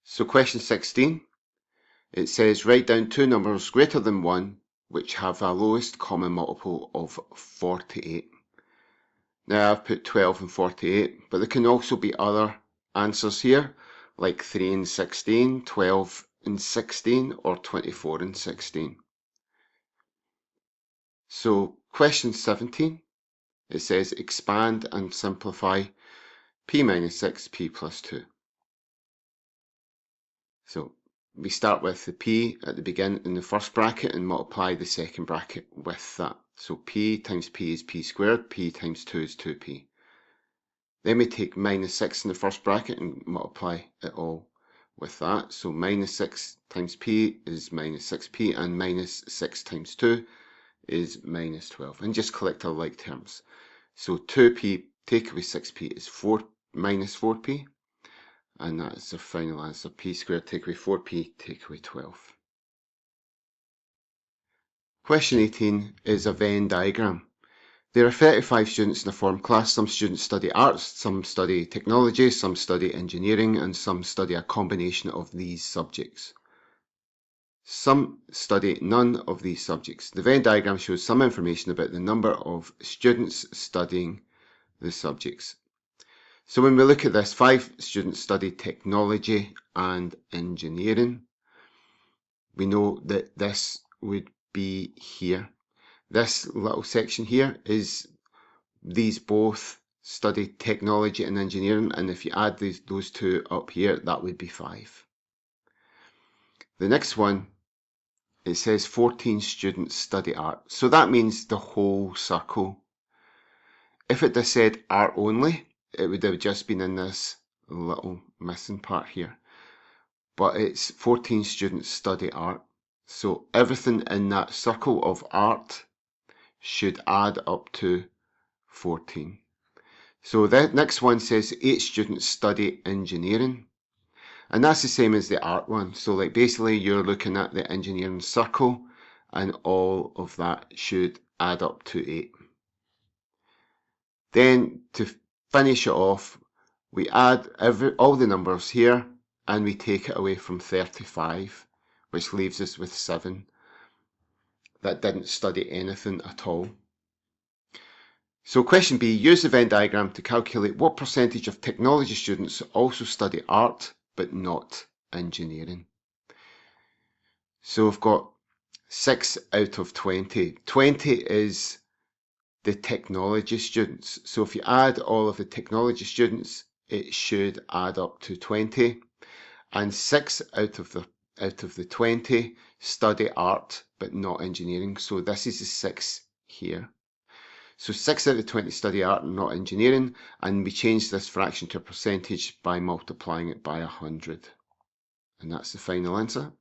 So question 16, it says write down two numbers greater than 1 which have a lowest common multiple of 48. Now I've put 12 and 48, but there can also be other answers here, like 3 and 16, 12 and 16, or 24 and 16. So question 17, it says expand and simplify p minus 6, p plus 2. So we start with the p at the beginning in the first bracket and multiply the second bracket with that. So p times p is p squared, p times 2 is 2p. Then we take minus 6 in the first bracket and multiply it all with that. So minus 6 times p is minus 6p, and minus 6 times 2 is minus 12. And just collect our like terms. So 2p take away 6p is minus 4p. And that is the final answer. P squared take away 4p, take away 12. Question 18 is a Venn diagram. There are 35 students in a form class. Some students study arts, some study technology, some study engineering, and some study a combination of these subjects. Some study none of these subjects. The Venn diagram shows some information about the number of students studying the subjects. So when we look at this, 5 students study technology and engineering. We know that this would be here. This little section here is these both study technology and engineering, and if you add those two up here, that would be 5. The next one, it says 14 students study art. So that means the whole circle. If it had said art only, it would have just been in this little missing part here. But it's 14 students study art. So everything in that circle of art should add up to 14. So the next one says 8 students study engineering. And that's the same as the art one. So like basically you're looking at the engineering circle and all of that should add up to 8. Then to finish it off, we add all the numbers here and we take it away from 35, which leaves us with 7 that didn't study anything at all. So question B, use the Venn diagram to calculate what percentage of technology students also study art but not engineering. So we've got 6 out of 20. 20 is the technology students. So if you add all of the technology students, it should add up to 20. And 6 out of the 20 study art but not engineering. So this is the 6 here. So 6 out of 20 study art and not engineering, and we change this fraction to a percentage by multiplying it by 100. And that's the final answer.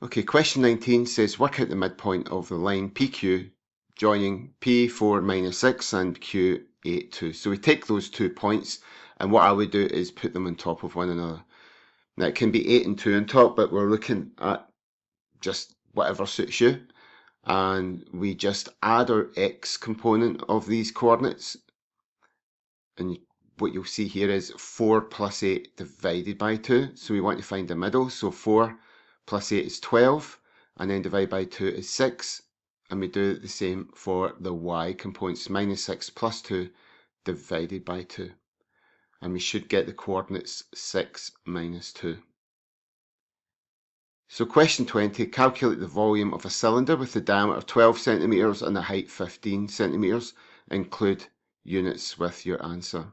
Okay, question 19 says work out the midpoint of the line PQ joining P4 minus 6 and Q8 2. So we take those 2 points, and what I would do is put them on top of one another. Now it can be 8 and 2 on top, but we're looking at just whatever suits you. And we just add our x component of these coordinates. And what you'll see here is 4 plus 8 divided by 2. So we want to find the middle. So 4 plus 8 is 12. And then divide by 2 is 6. And we do the same for the y components. Minus 6 plus 2 divided by 2. And we should get the coordinates 6 minus 2. So question 20, calculate the volume of a cylinder with the diameter 12 centimeters and the height 15 centimeters. Include units with your answer.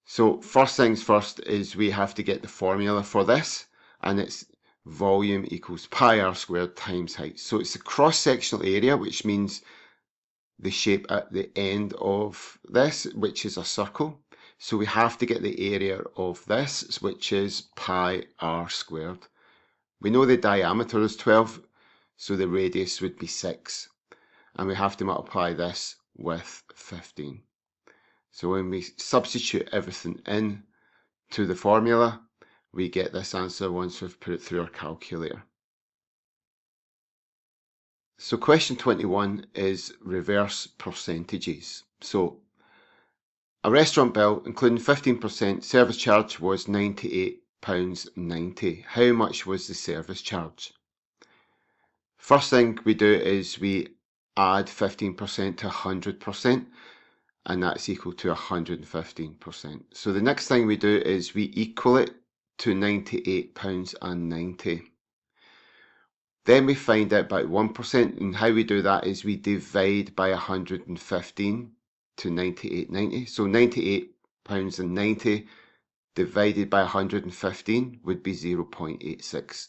So first things first is we have to get the formula for this, and it's volume equals pi r squared times height. So it's the cross-sectional area, which means the shape at the end of this, which is a circle. So we have to get the area of this, which is pi r squared. We know the diameter is 12, so the radius would be 6. And we have to multiply this with 15. So when we substitute everything in to the formula, we get this answer once we've put it through our calculator. So question 21 is reverse percentages. So A restaurant bill, including 15% service charge, was £98.90. How much was the service charge? First thing we do is we add 15% to 100%, and that's equal to 115%. So the next thing we do is we equal it to £98.90. Then we find out about 1%, and how we do that is we divide by 115 to 98.90. So £98.90 divided by 115 would be 0.86.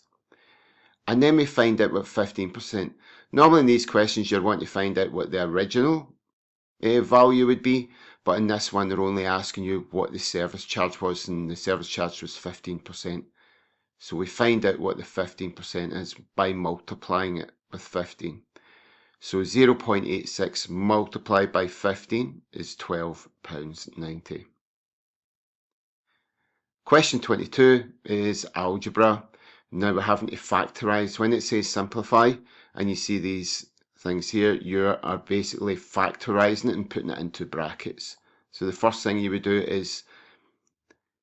And then we find out what 15%. Normally in these questions you're wanting to find out what the original value would be, but in this one they're only asking you what the service charge was, and the service charge was 15%. So we find out what the 15% is by multiplying it with 15. So 0.86 multiplied by 15 is £12.90. Question 22 is algebra. Now we're having to factorise. When it says simplify and you see these things here, you are basically factorising it and putting it into brackets. So the first thing you would do is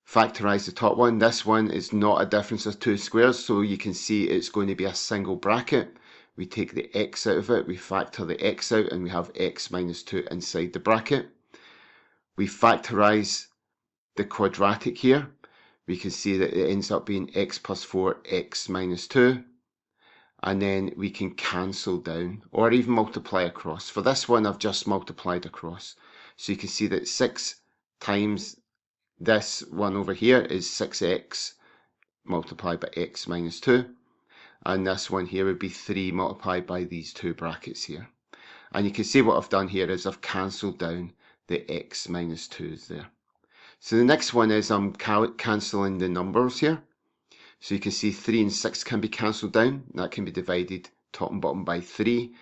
factorise the top one. This one is not a difference of two squares, so you can see it's going to be a single bracket. We take the x out of it, we factor the x out, and we have x minus 2 inside the bracket. We factorise the quadratic here. We can see that it ends up being x plus 4, x minus 2. And then we can cancel down, or even multiply across. For this one, I've just multiplied across. So you can see that 6 times this one over here is 6x multiplied by x minus 2. And this one here would be 3 multiplied by these two brackets here. And you can see what I've done here is I've cancelled down the x minus 2's there. So the next one is I'm cancelling the numbers here. So you can see 3 and 6 can be cancelled down. That can be divided top and bottom by 3.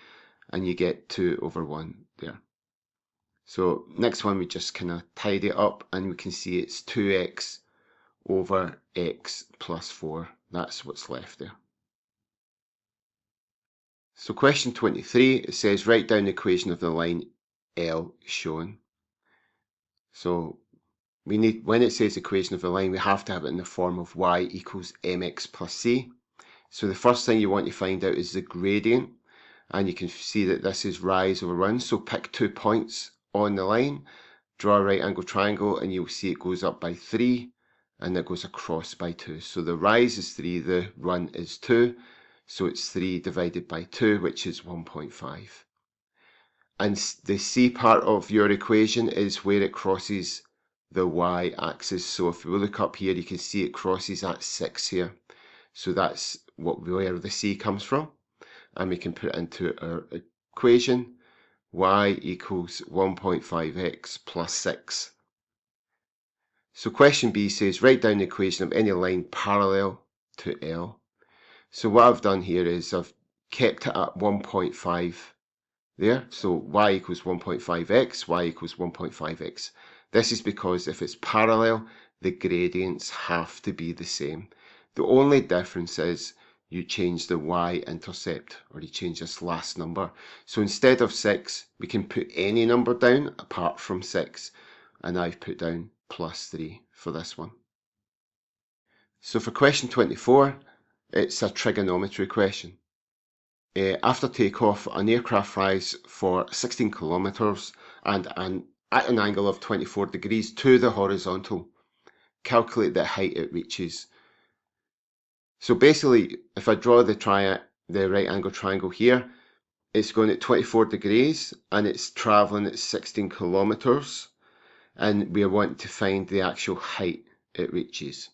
And you get 2 over 1 there. So next one we just kind of tidy it up and we can see it's 2x over x plus 4. That's what's left there. So question 23, it says write down the equation of the line L shown. So we need, when it says equation of the line, we have to have it in the form of y equals mx plus c. So the first thing you want to find out is the gradient, and you can see that this is rise over run. So pick 2 points on the line, draw a right angle triangle, and you'll see it goes up by 3 and it goes across by 2. So the rise is 3, the run is 2. So it's 3 divided by 2, which is 1.5. And the c part of your equation is where it crosses the y-axis. So if we look up here, you can see it crosses at 6 here. So that's where the c comes from. And we can put it into our equation. Y equals 1.5x plus 6. So question B says write down the equation of any line parallel to L. So what I've done here is I've kept it at 1.5 there. So y equals 1.5x, y equals 1.5x. This is because if it's parallel, the gradients have to be the same. The only difference is you change the y-intercept, or you change this last number. So instead of 6, we can put any number down apart from 6. And I've put down plus 3 for this one. So for question 24, it's a trigonometry question. After takeoff, an aircraft flies for 16 kilometers and at an angle of 24 degrees to the horizontal. Calculate the height it reaches. So basically, if I draw the right angle triangle here, it's going at 24 degrees and it's traveling at 16 kilometers, and we want to find the actual height it reaches.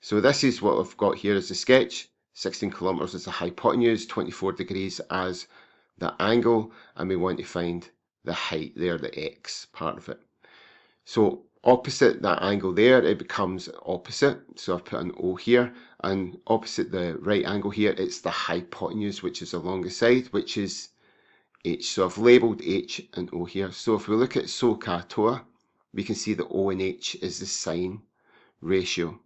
So this is what I've got here as a sketch. 16 kilometers is the hypotenuse, 24 degrees as the angle, and we want to find the height there, the x part of it. So opposite that angle there, it becomes opposite. So I've put an O here, and opposite the right angle here, it's the hypotenuse, which is along the side, which is h. So I've labelled h and O here. So if we look at SOHCAHTOA, we can see that O and h is the sine ratio.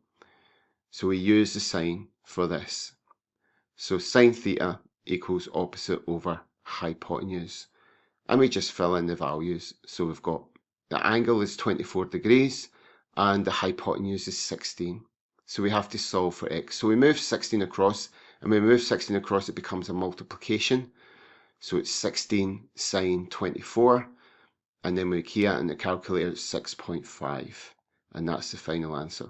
So we use the sine for this. So sine theta equals opposite over hypotenuse. And we just fill in the values. So we've got the angle is 24 degrees, and the hypotenuse is 16. So we have to solve for x. So we move 16 across, and when we move 16 across, it becomes a multiplication. So it's 16 sine 24, and then we key that in the calculator, it's 6.5, and that's the final answer.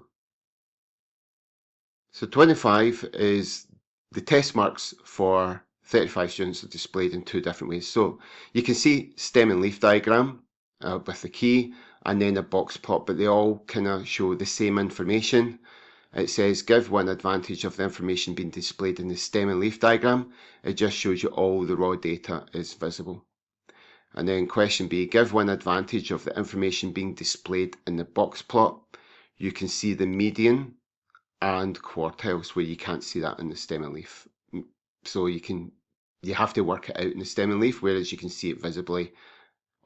So 25 is the test marks for 35 students are displayed in two different ways. So you can see stem and leaf diagram with the key, and then a box plot, but they all kind of show the same information. It says give one advantage of the information being displayed in the stem and leaf diagram. It just shows you all the raw data is visible. And then question B, give one advantage of the information being displayed in the box plot. You can see the median and quartiles, where you can't see that in the stem and leaf. So you have to work it out in the stem and leaf, whereas you can see it visibly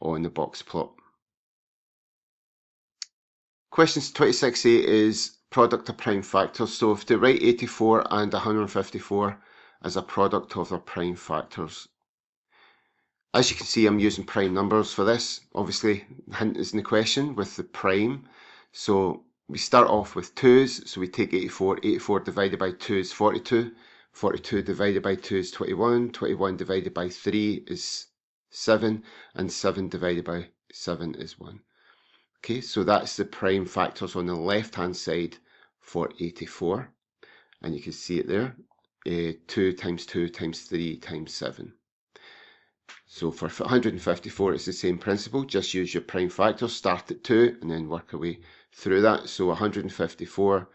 on the box plot. Question 26a is product of prime factors. So if they write 84 and 154 as a product of their prime factors. As you can see, I'm using prime numbers for this. Obviously, the hint is in the question with the prime. So we start off with 2's, so we take 84. 84 divided by 2 is 42. 42 divided by 2 is 21. 21 divided by 3 is 7. And 7 divided by 7 is 1. Okay, so that's the prime factors on the left-hand side for 84. And you can see it there. 2 times 2 times 3 times 7. So for 154, it's the same principle. Just use your prime factors, start at 2, and then work away through that. So 154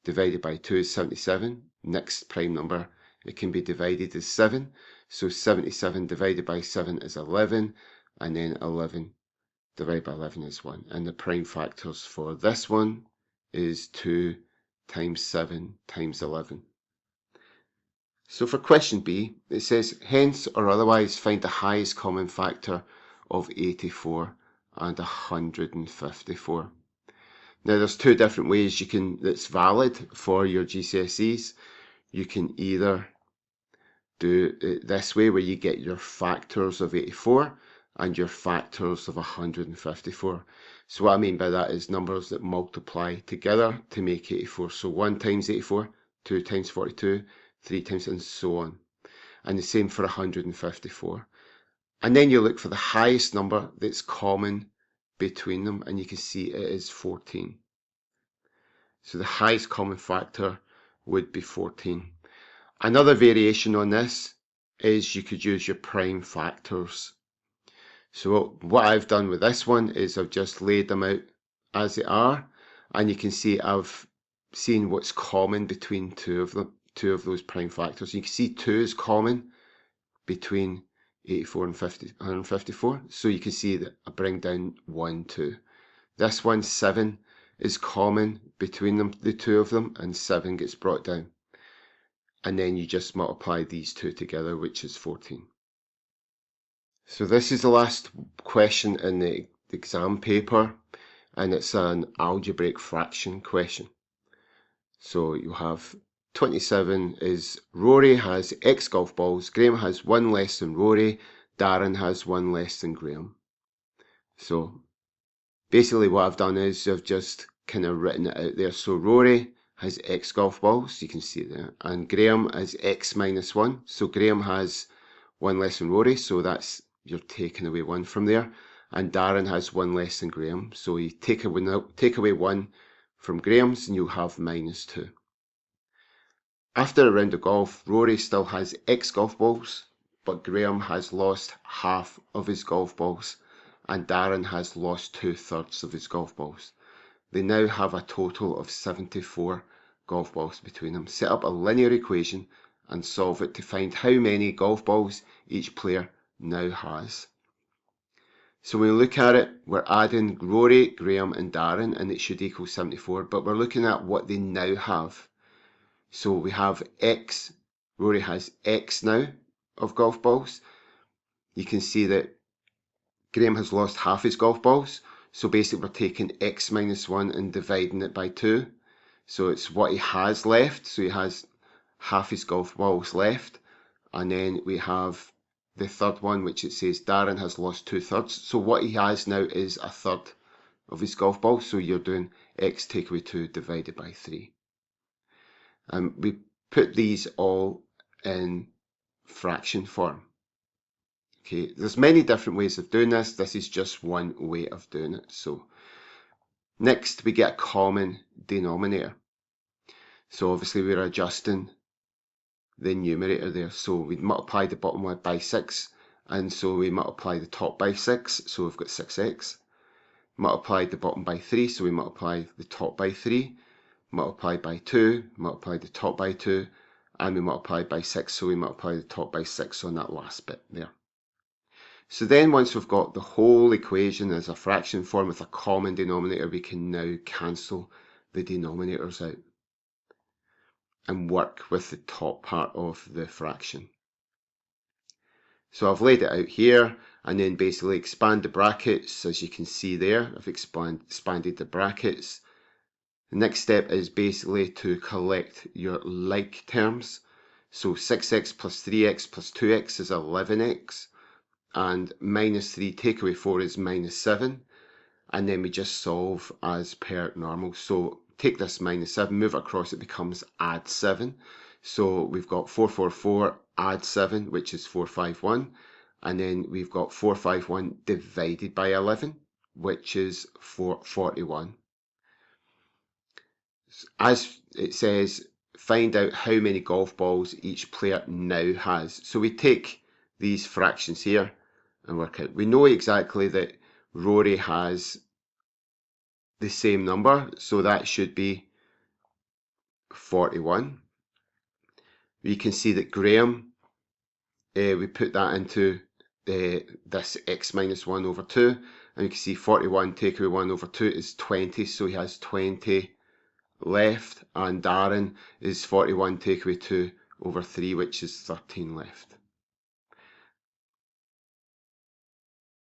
divided by 2 is 77. Next prime number, it can be divided as 7. So 77 divided by 7 is 11, and then 11 divided by 11 is 1. And the prime factors for this one is 2 times 7 times 11. So for question B, it says, hence or otherwise find the highest common factor of 84 and 154. Now there's two different ways that's valid for your GCSEs. You can either do it this way, where you get your factors of 84 and your factors of 154. So what I mean by that is numbers that multiply together to make 84. So 1 times 84, 2 times 42, 3 times, and so on. And the same for 154. And then you look for the highest number that's common between them, and you can see it is 14. So the highest common factor would be 14. Another variation on this is you could use your prime factors. So what I've done with this one is I've just laid them out as they are, and you can see I've seen what's common between two of those prime factors. You can see 2 is common between 84 and 154. So you can see that I bring down 1, 2. This one, 7, is common between them, the two of them, and 7 gets brought down. And then you just multiply these two together, which is 14. So this is the last question in the exam paper, and it's an algebraic fraction question. So you have 27 is Rory has X golf balls, Graham has 1 less than Rory, Darren has 1 less than Graham. So basically what I've done is I've just kind of written it out there. So Rory has X golf balls, you can see it there, and Graham is X minus 1. So Graham has 1 less than Rory, so that's, you're taking away 1 from there. And Darren has 1 less than Graham, so you take away 1 from Graham's and you'll have minus 2. After a round of golf, Rory still has X golf balls, but Graham has lost half of his golf balls, and Darren has lost 2/3 of his golf balls. They now have a total of 74 golf balls between them. Set up a linear equation and solve it to find how many golf balls each player now has. So when we look at it, we're adding Rory, Graham and Darren, and it should equal 74, but we're looking at what they now have. So we have X, Rory has X now of golf balls. You can see that Graham has lost half his golf balls. So basically we're taking X minus 1 and dividing it by 2. So it's what he has left. So he has half his golf balls left. And then we have the third one, which it says Darren has lost 2/3. So what he has now is a third of his golf ball. So you're doing x take away 2 divided by 3. We put these all in fraction form. Okay, there's many different ways of doing this. This is just one way of doing it. So next we get a common denominator. So obviously we're adjusting the numerator there. So we multiply the bottom one by 6, and so we multiply the top by 6, so we've got 6x. Multiply the bottom by 3, so we multiply the top by 3. Multiply by 2, multiply the top by 2, and we multiply by 6, so we multiply the top by 6 on that last bit there. So then once we've got the whole equation as a fraction form with a common denominator, we can now cancel the denominators out and work with the top part of the fraction. So I've laid it out here, and then basically expand the brackets. As you can see there, I've expanded the brackets. The next step is basically to collect your like terms. So 6x plus 3x plus 2x is 11x, and minus 3 take away 4 is minus 7, and then we just solve as per normal. So take this minus 7, move it across, it becomes add 7. So we've got 444 add 7, which is 451, and then we've got 451 divided by 11, which is 441. As it says, find out how many golf balls each player now has. So we take these fractions here and work out. We know exactly that Rory has the same number, so that should be 41. We can see that Graham, we put that into this x minus 1 over 2, and you can see 41 take away 1 over 2 is 20, so he has 20 left, and Darren is 41 take away 2 over 3, which is 13 left.